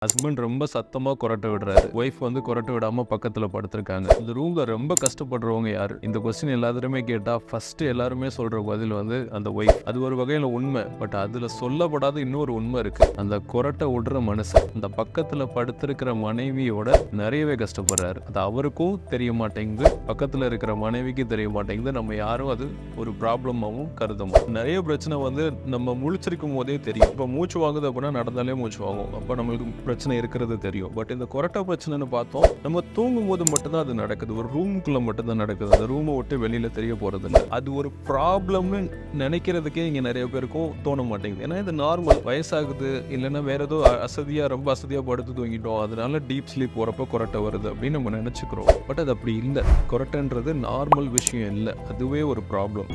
Husband ரொம்ப சத்தமா கொரட்டை விடுறாரு, ஒய்ஃப் வந்து கொரட்டை விடாம பக்கத்துல படுத்திருக்காங்க. இந்த ரூம்ல ரொம்ப கஷ்டப்படுறவங்க யாரு? இந்த கொஸ்டின் எல்லாருமே கேட்டா ஃபர்ஸ்ட் எல்லாருமே சொல்ற பதில் வந்து அந்த ஒய்ஃப். அது ஒரு வகையில உண்மை. பட் அதுல சொல்லப்படாத இன்னொரு உண்மை இருக்கு. அந்த கொரட்டை விடுற மனுஷன் அந்த பக்கத்துல படுத்திருக்கிற மனைவியோட நிறையவே கஷ்டப்படுறாரு. அது அவருக்கும் தெரிய மாட்டேங்குது, பக்கத்துல இருக்கிற மனைவிக்கு தெரிய மாட்டேங்குது. நம்ம யாரும் அது ஒரு ப்ராப்ளமாவும் கருத மாட்டோம். நிறைய பிரச்சனை வந்து நம்ம முழிச்சிருக்கும் போதே தெரியும். இப்போ மூச்சு வாங்குது அப்படின்னா நடந்தாலே மூச்சு வாங்கும், அப்போ நம்மளுக்கு பிரச்சனை இருக்கிறது தெரியும். பட் இந்த கொரட்டை பிரச்சனைன்னு பார்த்தோம், நம்ம தூங்கும் போது மட்டும்தான் அது நடக்குது. ஒரு ரூமுக்குள்ள மட்டும்தான் நடக்குது. அந்த ரூமை விட்டு வெளியில தெரிய போறது இல்லை. அது ஒரு ப்ராப்ளம்னு நினைக்கிறதுக்கே இங்க நிறைய பேருக்கும் தோண மாட்டேங்குது. ஏன்னா இது நார்மல், வயசாகுது, இல்லைன்னா வேற ஏதோ ரொம்ப அசதியா படுத்து தூங்கிட்டோம், அதனால டீப் ஸ்லீப் போறப்ப கொரட்டை வருது அப்படின்னு நம்ம நினைச்சுக்கிறோம். பட் அது அப்படி இல்லை. கொரட்டைன்றது நார்மல் விஷயம் இல்லை, அதுவே ஒரு ப்ராப்ளம்.